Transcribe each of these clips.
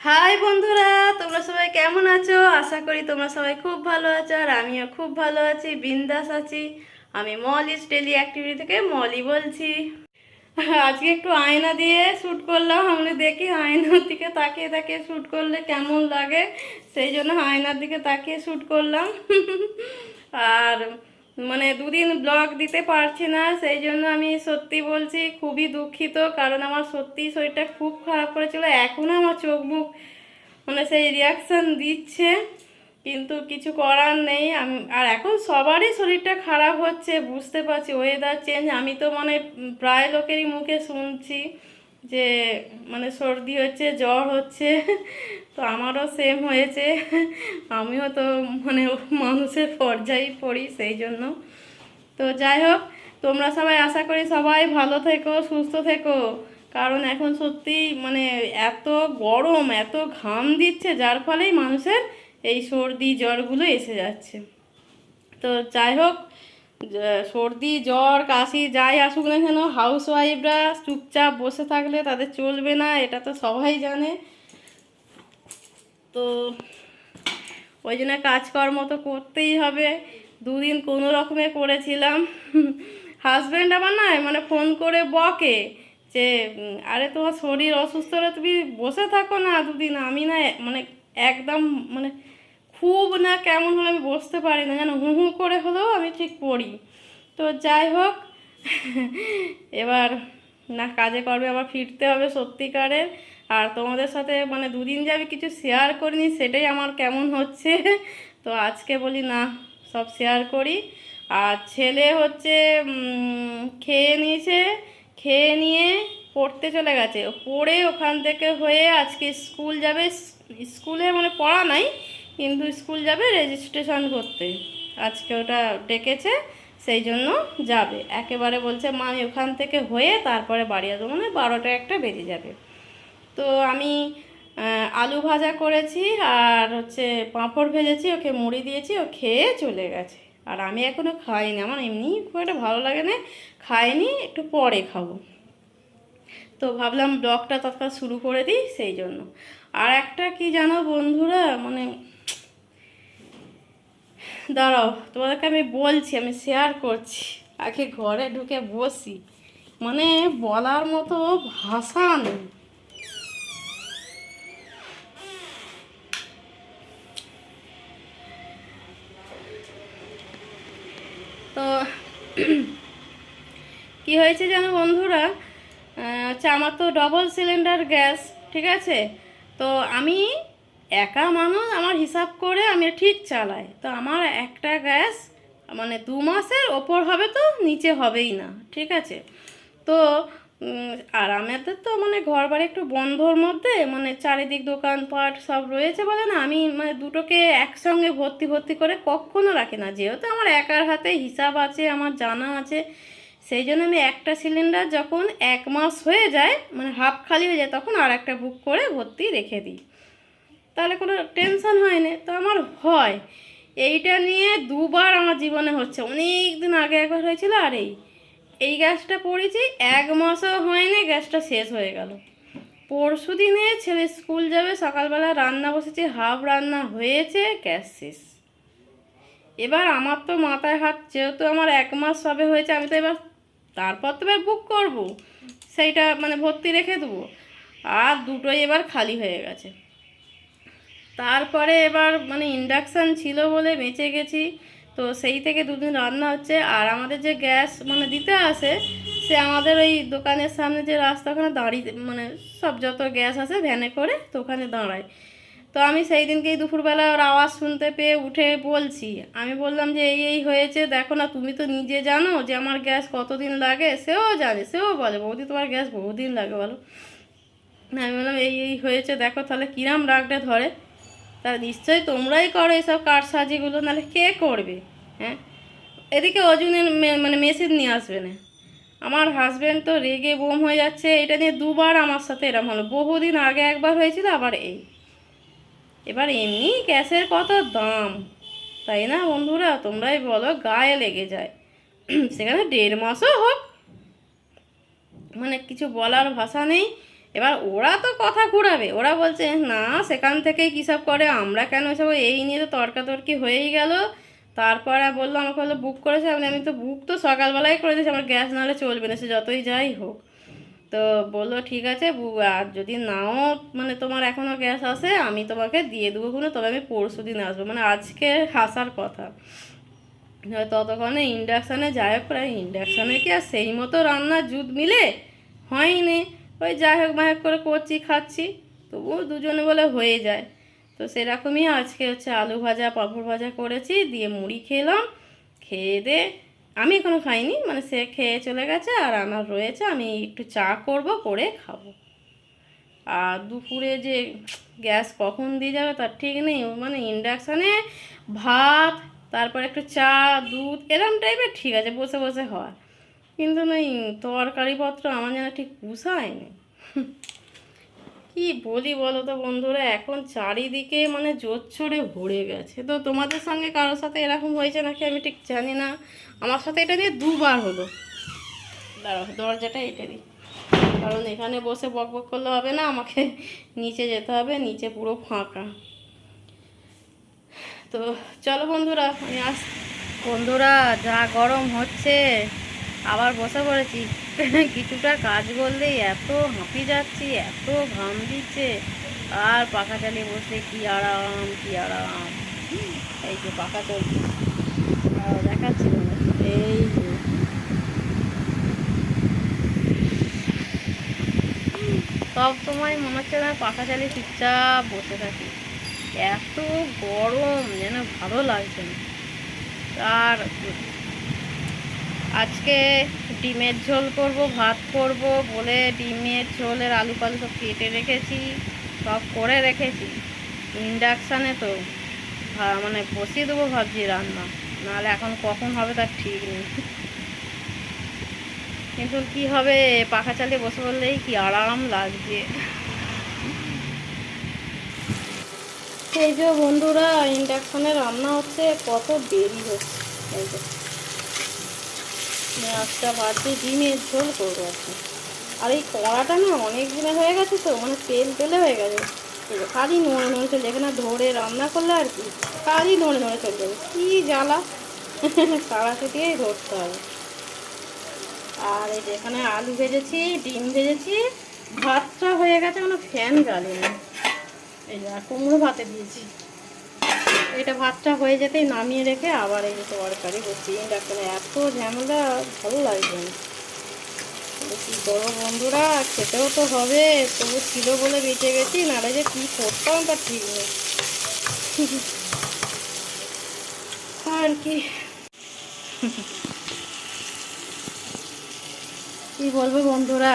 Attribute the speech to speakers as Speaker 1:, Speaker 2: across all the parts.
Speaker 1: High বন্ধুরা, তোমরা সবাই কেমন আছো? আশা করি তোমরা সবাই খুব ভালো আছো, আর আমিও খুব ভালো আছি, বিন্দাস আছি। আমি মলিস ডেলি অ্যাক্টিভিটি থেকে মলি বলছি। আজকে একটু আয়না দিয়ে শ্যুট করলাম। আমি দেখি আয়নার দিকে তাকিয়ে তাকিয়ে শ্যুট করলে কেমন লাগে, সেই জন্য আয়নার দিকে তাকিয়ে শ্যুট করলাম। আর দুদিন ব্লগ দিতে পারছি না, সেই জন্য আমি সত্যি বলছি খুবই দুঃখিত, কারণ আমার সত্যি শরীরটা খুব খারাপ করেছিল। এখনও আমার চোখ মুখ সেই রিয়াকশান দিচ্ছে, কিন্তু কিছু করার নেই। আর এখন সবারই শরীরটা খারাপ হচ্ছে, বুঝতে পারছি ওয়েদার চেঞ্জ। আমি তো প্রায় লোকেরই মুখে শুনছি যে সর্দি হচ্ছে, জ্বর হচ্ছে। তো আমারও সেম হয়েছে। আমিও তো মানুষের পর্যায়ে পড়ি, সেই জন্য। তো যাই হোক, তোমরা সবাই আশা করি সবাই ভালো থেকো, সুস্থ থেকো। কারণ এখন সত্যি এত গরম, এত ঘাম দিচ্ছে, যার ফলেই মানুষের এই সর্দি জ্বরগুলো এসে যাচ্ছে। তো যাই হোক, সর্দি জ্বর কাশি যাই আসুক না কেন, হাউসওয়াইফরা চুপচাপ বসে থাকলে তাদের চলবে না, এটা তো সবাই জানে। তো ওই জন্য কাজকর্ম তো করতেই হবে। দুদিন কোনো রকমে করেছিলাম। হাজব্যান্ড আমার না ফোন করে বকে যে আরে তোমার শরীর অসুস্থ হলে তুমি বসে থাকো না দুদিন। আমি না একদম খুব না কেমন হলে আমি বসতে পারি না, যেন হু হু করে হলেও আমি ঠিক পড়ি। তো যাই হোক, এবার না কাজে কর্মে আবার ফিরতে হবে সত্যিকারের। আর তোমাদের সাথে দুদিন যে আমি কিছু শেয়ার করিনি, সেটাই আমার কেমন হচ্ছে। তো আজকে বলি না, সব শেয়ার করি। আর ছেলে হচ্ছে খেয়ে নিয়েছে, খেয়ে নিয়ে পড়তে চলে গেছে। পড়ে ওখান থেকে হয়ে আজকে স্কুল যাবে। স্কুলে পড়া নাই, কিন্তু স্কুল যাবে রেজিস্ট্রেশন করতে। আজকে ওটা ডেকেছে, সেই জন্য যাবে। একেবারে বলছে মা আমি ওখান থেকে হয়ে তারপরে বাড়ি আসবো, 12টা একটা বেজে যাবে। তো আমি আলু ভাজা করেছি, আর হচ্ছে পাঁপড় ভেজেছি, ওকে মুড়ি দিয়েছি, ও খেয়ে চলে গেছে। আর আমি এখনও খাইনি, আমার এমনি খুব একটা ভালো লাগে না, খাইনি, একটু পরে খাবো। তো ভাবলাম ব্লগটা তৎকাল শুরু করে দিই, সেই জন্য। আর একটা কি জানো বন্ধুরা, দাঁড়াও তোমাদেরকে আমি বলছি, আমি শেয়ার করছি। আগে ঘরে ঢুকে বসি, বলার মতো ভাষা নেই। তো কি হয়েছে জানো বন্ধুরা, হচ্ছে আমার তো ডবল সিলিন্ডার গ্যাস, ঠিক আছে। তো আমি একা মানুষ, আমার হিসাব করে আমি ঠিক চালাই। তো আমার একটা গ্যাস 2 মাসের ওপর হবে, তো নিচে হবেই না, ঠিক আছে। তো আর আমাদের তো ঘর বাড়ি একটু বন্ধর মধ্যে, চারিদিক দোকানপাট সব রয়েছে বলে না, আমি দুটোকে একসঙ্গে ভর্তি ভর্তি করে কখনো রাখি না। যেহেতু আমার একার হাতে হিসাব আছে, আমার জানা আছে, সেই জন্য আমি একটা সিলিন্ডার যখন 1 মাস হয়ে যায়, হাফ খালি হয়ে যায়, তখন আর একটা বুক করে ভর্তি রেখে দিই। তাহলে কোনো টেনশন হয় না। তো আমার হয় এইটা নিয়ে দুবার আমার জীবনে হচ্ছে। অনেক দিন আগে একবার হয়েছিল, আর এই গ্যাসটা পড়েছি, 1 মাসও হয়নি, গ্যাসটা শেষ হয়ে গেল। পরশু দিনে ছেলে স্কুল যাবে, সকালবেলা রান্না বসেছে, হাফ রান্না হয়েছে, গ্যাস শেষ। এবার আমার তো মাথায় হাত, যেহেতু আমার 1 মাস সবে হয়েছে, আমি তো এবার তারপর তো এবার বুক করব, সেইটা ভর্তি রেখে দেবো। আর দুটোই এবার খালি হয়ে গেছে। তারপরে এবার ইন্ডাকশান ছিল বলে বেঁচে গেছি। তো সেই থেকে দুদিন রান্না হচ্ছে। আর আমাদের যে গ্যাস দিতে আসে, সে আমাদের ওই দোকানের সামনে যে রাস্তা, ওখানে দাঁড়িয়ে সব যত গ্যাস আসে ভ্যানে করে, তো ওখানে দাঁড়ায়। তো আমি সেই দিনকেই দুপুরবেলা ওর আওয়াজ শুনতে পেয়ে উঠে বলছি, আমি বললাম যে এই হয়েছে, দেখো না, তুমি তো নিজে জানো যে আমার গ্যাস কতদিন লাগে। সেও জানে, সেও বলে বৌদি তোমার গ্যাস বহুদিন লাগে বলো। আমি বললাম এই হয়েছে, দেখো তাহলে কিরাম রাগটা ধরে। তা নিশ্চয়ই তোমরাই করো এসব কারসাজিগুলো, নাহলে কে করবে? হ্যাঁ, এদিকে অজুনের মেশিন নিয়ে আসবে না। আমার হাজব্যান্ড তো রেগে বোম হয়ে যাচ্ছে। এটা নিয়ে দুবার আমার সাথে এরম হলো, বহুদিন আগে একবার হয়েছিল, আবার এবার এমনি গ্যাসের কত দাম, তাই না বন্ধুরা? তোমরাই বলো, গায়ে লেগে যায়। সেখানে 1.5 মাসও হোক, কিছু বলার ভাষা নেই। এবার ওরা তো কথা ঘুরাবে, ওরা বলছে না সেখান থেকেই কী সব করে, আমরা কেন সব, এই নিয়ে তো তর্কাতর্কি হয়েই গেল। তারপরে বললো, আমাকে বললো বুক করেছে, আমি তো বুক তো সকালবেলায় করে দিয়েছি, আমার গ্যাস নাহলে চলবে না, সে যতই যাই হোক। তো বললো ঠিক আছে, আর যদি নাও মানে তোমার এখনও গ্যাস আসে আমি তোমাকে দিয়ে দেবো কোনো, তবে আমি পরশু দিন আসবো, মানে আজকে আসার কথা। ততক্ষণে ইন্ডাকশানে যাই হোক, প্রায় ইন্ডাকশানে কি আর সেই মতো রান্নার জুত মিলে হয়নি, ওই যাই হোক মাই হোক করে করছি খাচ্ছি, তবুও দুজনে বলে হয়ে যায়। তো সেরকমই আজকে হচ্ছে আলু ভাজা পাঁপড় ভাজা করেছি, দিয়ে মুড়ি খেলাম। খেয়ে দে আমি এখনও খাইনি, মানে সে খেয়ে চলে গেছে, আর আমার রয়েছে, আমি একটু চা করব, করে খাবো। আর দুপুরে যে গ্যাস কখন দিয়ে যাবে তার ঠিক নেই, মানে ইন্ডাকশানে ভাত, তারপর একটু চা দুধ এরম টাইপের ঠিক আছে বসে বসে হয়, কিন্তু না তরকারিপত্র আমার যেন ঠিক পুষায়নি। কি বলি বলো তো বন্ধুরা, এখন চারিদিকে মানে জোচ্ছরে ভরে গেছে। তো তোমাদের সঙ্গে কারোর সাথে এরকম হয়েছে নাকি আমি ঠিক জানি না, আমার সাথে এটা নিয়ে দুবার হলো। দাঁড়াও দরজাটা এঁটে দিই, কারণ এখানে বসে বক বক করলে হবে না, আমাকে নিচে যেতে হবে, নিচে পুরো ফাঁকা। তো চলো বন্ধুরা আমি বন্ধুরা যা গরম হচ্ছে, আবার বসে পড়েছি কিছুটা কাজ করলেই এত হাঁপি যাচ্ছি, এত ঘাম দিচ্ছে, আর পাখা চালিয়ে বসলে কি আরাম কি আরাম। এই যে পাখা চলছে, দেখাচ্ছি এই যে সব সময় মনে হচ্ছে না পাখা চালিয়ে চুপচাপ বসে থাকি, এত গরম যেন ভালো লাগছে না। আর আজকে ডিমের ঝোল করব, ভাত করব বলে ডিমের ঝোলের আলু ফালু সব কেটে রেখেছি, সব করে রেখেছি। ইন্ডাকশানে তো মানে বসিয়ে দেবো ভাবছি রান্না, নাহলে এখন কখন হবে তার ঠিক নেই। কিন্তু কি হবে, পাখা চালিয়ে বসে বললেই কি আরাম লাগছে। এই যে বন্ধুরা ইন্ডাকশানে রান্না হচ্ছে, কত দেরি হচ্ছে। এই যে পেঁয়াজটা ভাজছি, ডিমের ঝোল করবো আর কি। আর এই কড়াটা না অনেক দিনে হয়ে গেছে, তো মানে তেল তেলে হয়ে গেছে, খালি নড়ে নড়ে চলে, এখানে ধরে রান্না করলে আর কি খালি নড়ে নড়ে চলে যাবে, কী জ্বালা তাড়াতে দিয়েই ধরতে হবে। আর এই যে এখানে আলু ভেজেছি, ডিম ভেজেছি, ভাতটা হয়ে গেছে, কোনো ফ্যান জ্বালিনি। এই যে আর কুমড়ো ভাতে দিয়েছি, এটা ভাতটা হয়ে যেতেই নামিয়ে রেখে আবার এই যে তরকারি করছি। ইন্ডাকশানে এত ঝামেলা, ভালো লাগছে না। কী করবো বন্ধুরা, খেতেও তো হবে, তবু ছিল বলে বেঁচে গেছি, নাহলে যে কী করতাম তা ঠিক নেই আর কি কী বলবো বন্ধুরা।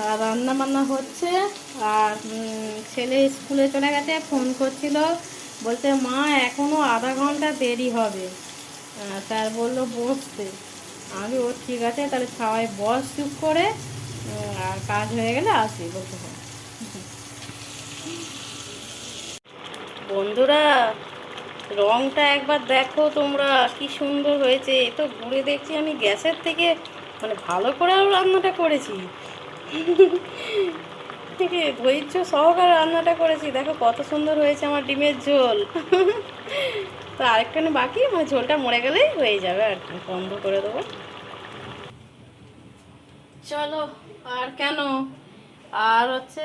Speaker 1: আর রান্না বান্না হচ্ছে, আর ছেলে স্কুলে চলে গেছে, ফোন করছিল, বলতে মা এখনও আধা ঘন্টা দেরি হবে, তার বললো বসতে। আমি ও ঠিক আছে তাহলে সবাই বস চুপ করে, আর কাজ হয়ে গেলে আসি বলতে হয়। বন্ধুরা রংটা একবার দেখো তোমরা, কি সুন্দর হয়েছে। তো ঘুরে দেখছি আমি গ্যাসের থেকে মানে ভালো করে আরও রান্নাটা করেছি থেকে ধৈর্য সহকারে রান্নাটা করেছি, দেখো কত সুন্দর হয়েছে আমার ডিমের ঝোল তো আরেকখানে বাকি, আমার ঝোলটা মরে গেলেই হয়ে যাবে আর কি, বন্ধ করে দেবো। চলো আর কেন, আর হচ্ছে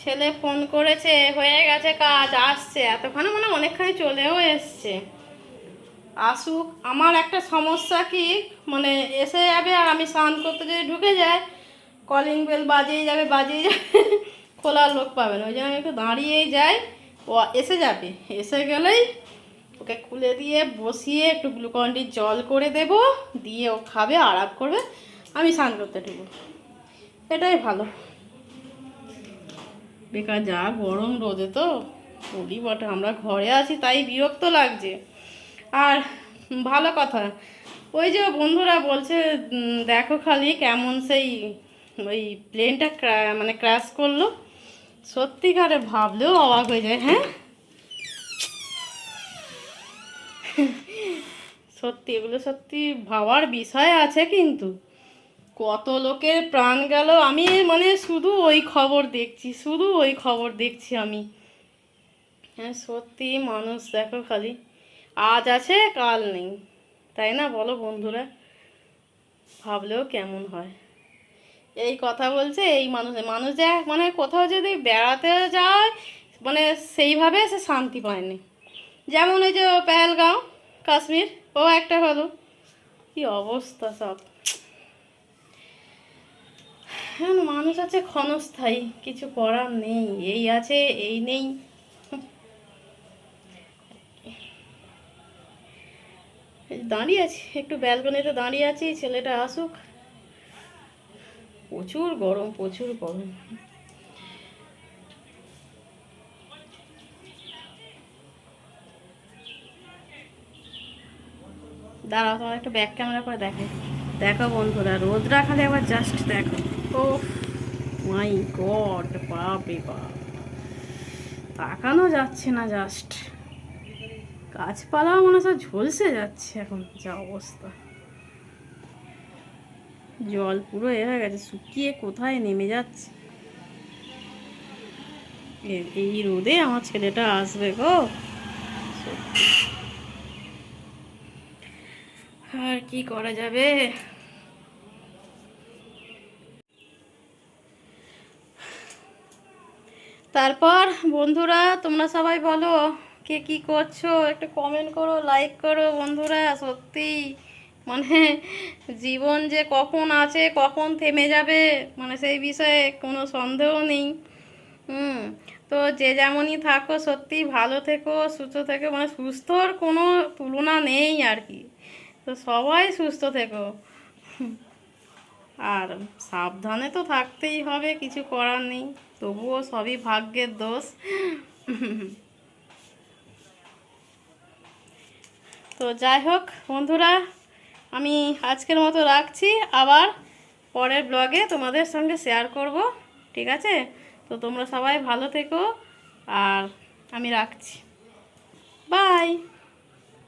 Speaker 1: ছেলে ফোন করেছে, হয়ে গেছে কাজ, আসছে এতক্ষণে, মানে অনেকখানি চলেও এসছে, আসুক। আমার একটা সমস্যা কি, মানে এসে যাবে আর আমি স্নান করতে যদি ঢুকে যাই, কলিং বেল বাজিয়ে যাবে বাজিয়ে যাবে খোলার লোক পাবে না, ওই জন্য আমি একটু দাঁড়িয়েই যাই। ও এসে যাবে, এসে গেলেই ওকে খুলে দিয়ে বসিয়ে একটু গ্লুকন-ডির জল করে দেব, দিয়ে ও খাবে আরাম করবে, আমি স্নান করতে ঢুকবো, এটাই ভালো। বেকার যা গরম রোদে তো বলি বটে, আমরা ঘরে আছি তাই বিরক্ত লাগছে। আর ভালো কথা, ওই যে বন্ধুরা বলছে দেখো খালি কেমন সেই ওই প্লেনটা মানে ক্র্যাশ করলো, সত্যিকারে ভাবলেও অবাক হয়ে যায়। হ্যাঁ সত্যি এগুলো সত্যি ভাবার বিষয় আছে, কিন্তু কত লোকের প্রাণ গেল, আমি মানে শুধু ওই খবর দেখছি, শুধু ওই খবর দেখছি আমি। হ্যাঁ সত্যি মানুষ দেখো খালি, আজ আছে কাল নেই, তাই না বলো বন্ধুরা? ভাবলেও কেমন হয়। এই কথা বলছে এই মানুষ, মানুষ যে মানে কোথাও যদি বেড়াতে যায় মানে সেইভাবে সে শান্তি পায়নি। যেমন ওই যে পেহেলগাঁও, কাশ্মীর, ও একটা হলো, কি অবস্থা সব। হ্যাঁ মানুষ আছে ক্ষণস্থায়ী, কিছু করার নেই, এই আছে এই নেই। এই দাঁড়িয়ে আছি একটু ব্যালকনিতে, দাঁড়িয়ে আছি, ছেলেটা আসুক। প্রচুর গরম, প্রচুর গরম। দাঁড়াও তোমার একটু ব্যাক ক্যামেরা করে দেখো। দেখো বন্ধুরা, রোদরা খালি আবার জাস্ট দেখো। ও মাই গড, বাপ রে বাপ, তাকানো যাচ্ছে না জাস্ট। গাছপালাও মনে হয় ঝলসে যাচ্ছে এখন, যা অবস্থা। জল পুরো এ হয়ে গেছে, শুকিয়ে কোথায় নেমে যাচ্ছে। এই রোদে আমার ছেলেটা আসবে গো, আর কি করা যাবে। তারপর বন্ধুরা তোমরা সবাই বলো, কে কি করছো, একটু কমেন্ট করো, লাইক করো বন্ধুরা। সত্যি মানে জীবন যে কখন আছে কখন থেমে যাবে মানে সেই বিষয়ে কোনো সন্দেহ নেই। হুম। তো যে যেমনই থাকো সত্যি ভালো থেকো, সুস্থ থেকো, মানে সুস্থর কোনো তুলনা নেই আর কি। তো সবাই সুস্থ থেকো, আর সাবধানে তো থাকতেই হবে, কিছু করার নেই, তবুও সবই ভাগ্যের দোষ। তো যাই হোক বন্ধুরা, আমি আজকের মতো রাখছি, আবার পরের ব্লগে তোমাদের সঙ্গে শেয়ার করব, ঠিক আছে? তো তোমরা সবাই ভালো থেকো, আর আমি রাখছি, বাই।